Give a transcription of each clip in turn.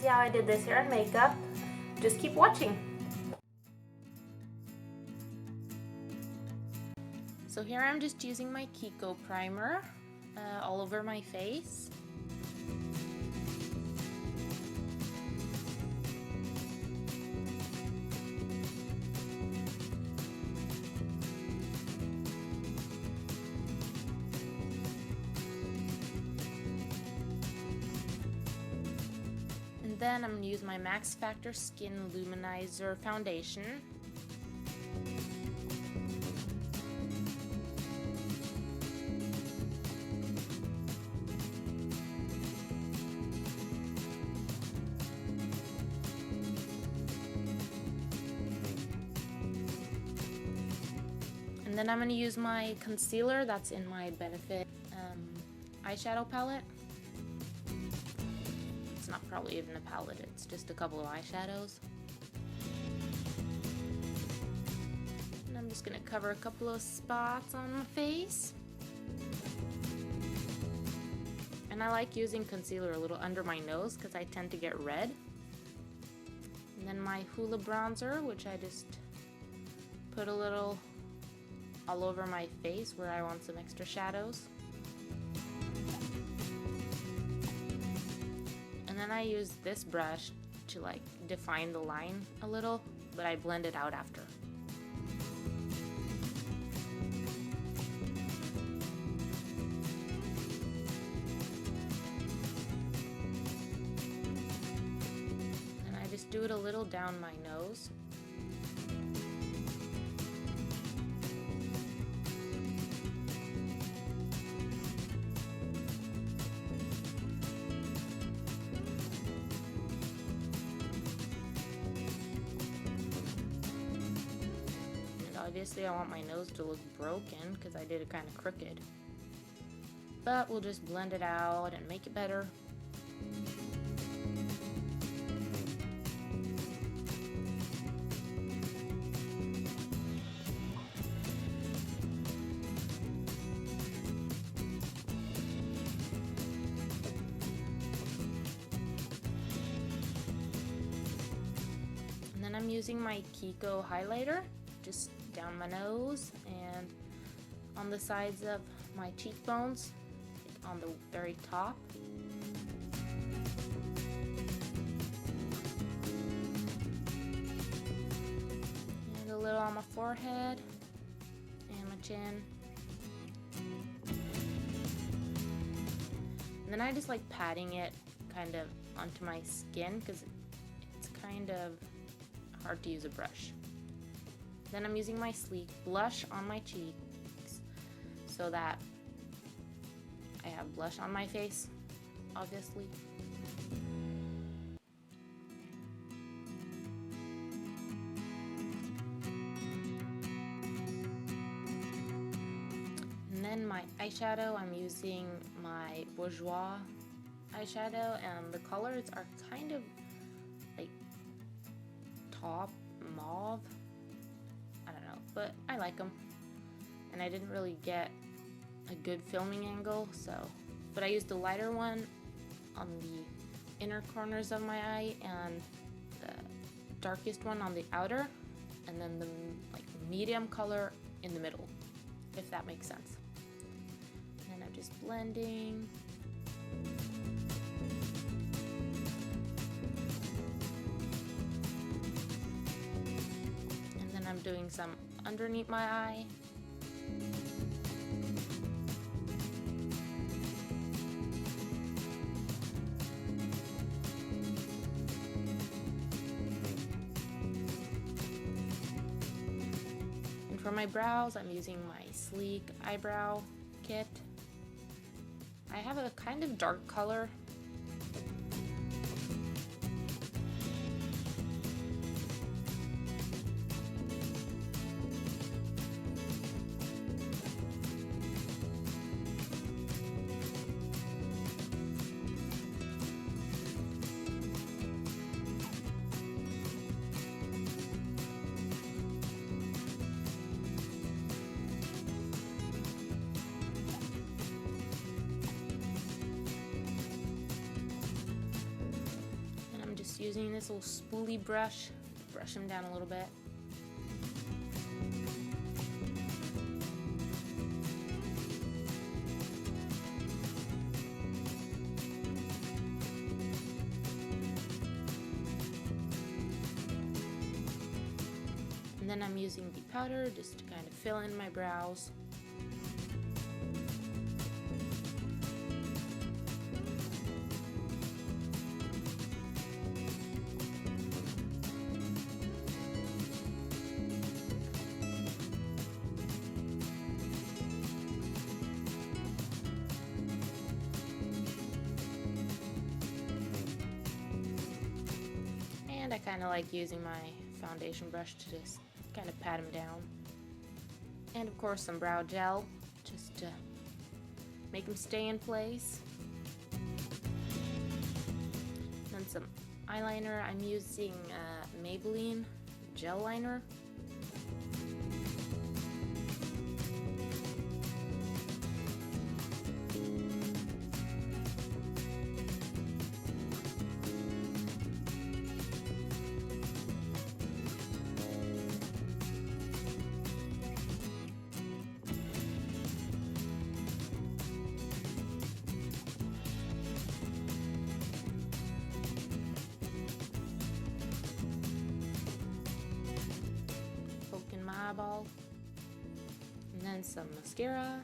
how I did this hair and makeup. Just keep watching. So here I'm just using my Kiko primer all over my face. And then I'm going to use my Max Factor Skin Luminizer foundation. And then I'm going to use my concealer that's in my Benefit eyeshadow palette. It's not probably even a palette, it's just a couple of eyeshadows. And I'm just going to cover a couple of spots on my face. And I like using concealer a little under my nose because I tend to get red. And then my Hoola bronzer, which I just put a little all over my face where I want some extra shadows. And then I use this brush to like define the line a little, but I blend it out after. And I just do it a little down my nose. Obviously I want my nose to look broken because I did it kind of crooked. But we'll just blend it out and make it better. And then I'm using my Kiko highlighter just down my nose and on the sides of my cheekbones, on the very top. And a little on my forehead and my chin. And then I just like patting it kind of onto my skin because it's kind of hard to use a brush. Then I'm using my sleek blush on my cheeks so that I have blush on my face, obviously. And then my eyeshadow, I'm using my Bourjois eyeshadow, and the colors are kind of like taupe mauve. I don't know, but I like them. And I didn't really get a good filming angle, but I used a lighter one on the inner corners of my eye and the darkest one on the outer, and then the like medium color in the middle, if that makes sense. And I'm just blending. And then I'm doing some underneath my eye. And for my brows, I'm using my Sleek eyebrow kit. I have a kind of dark color. just using this little spoolie brush, brush them down a little bit. And then I'm using the powder just to kind of fill in my brows. And I kind of like using my foundation brush to just kind of pat them down. And of course some brow gel just to make them stay in place. Then some eyeliner. I'm using Maybelline gel liner. Poking my eyeball. And then some mascara.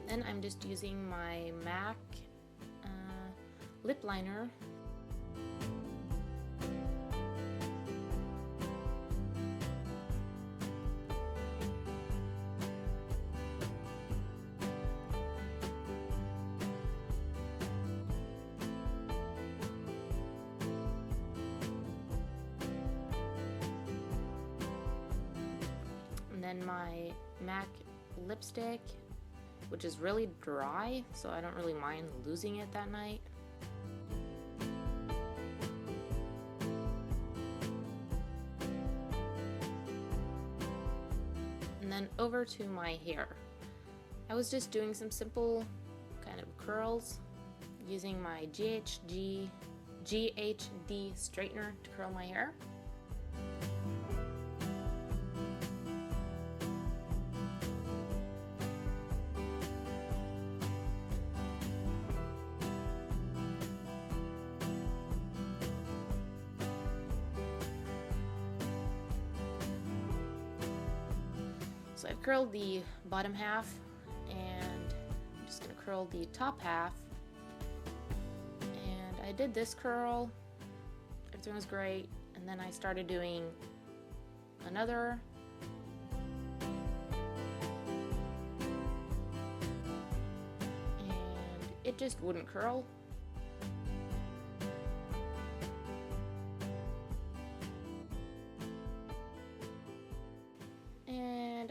Then I'm just using my MAC lip liner. And then my MAC lipstick, which is really dry, so I don't really mind losing it that night. And then over to my hair. I was just doing some simple kind of curls using my GHD straightener to curl my hair. So I've curled the bottom half, and I'm just going to curl the top half. And I did this curl, everything was great, and then I started doing another. And it just wouldn't curl.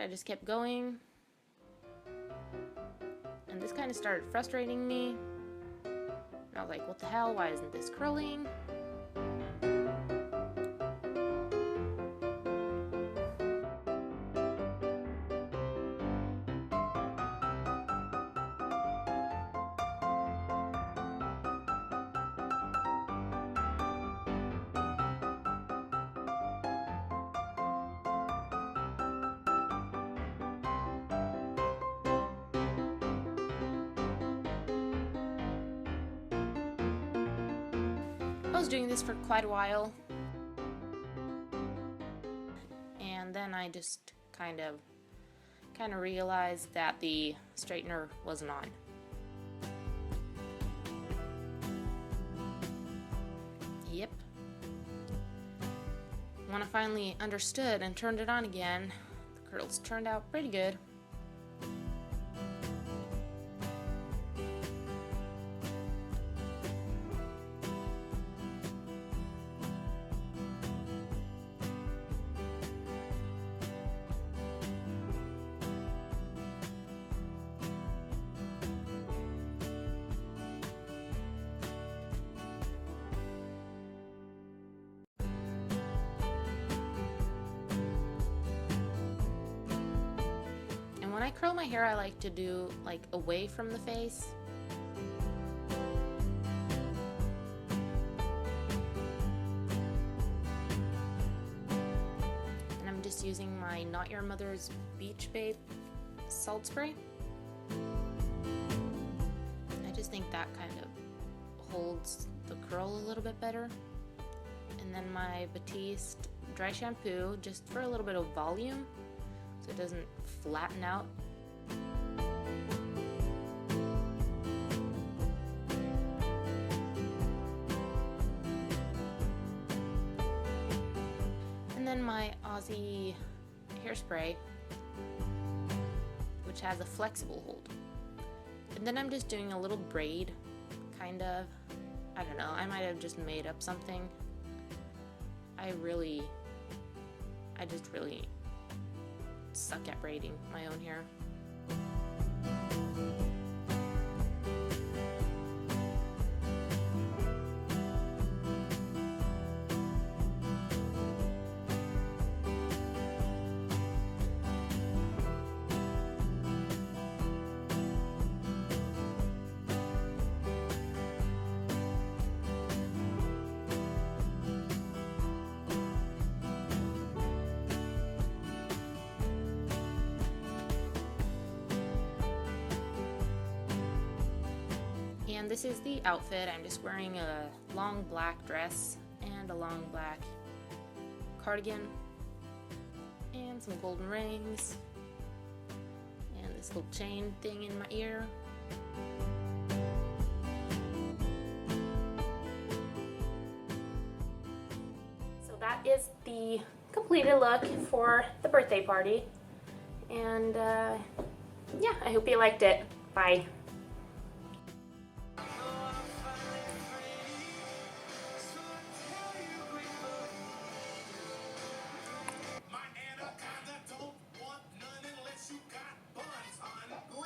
I just kept going, and this kind of started frustrating me. And I was like, what the hell, why isn't this curling? I was doing this for quite a while, and then I just kind of realized that the straightener wasn't on. Yep. When I finally understood and turned it on again, the curls turned out pretty good. curl my hair, I like to do like away from the face. And I'm just using my Not Your Mother's Beach Babe salt spray. I just think that kind of holds the curl a little bit better. And then my Batiste dry shampoo, just for a little bit of volume so it doesn't flatten out. And then my Aussie hairspray, which has a flexible hold. And then I'm just doing a little braid, kind of. I don't know, I might have just made up something. I just really suck at braiding my own hair. And this is the outfit. I'm just wearing a long black dress and a long black cardigan and some golden rings and this little chain thing in my ear. So that is the completed look for the birthday party, and yeah, I hope you liked it. Bye.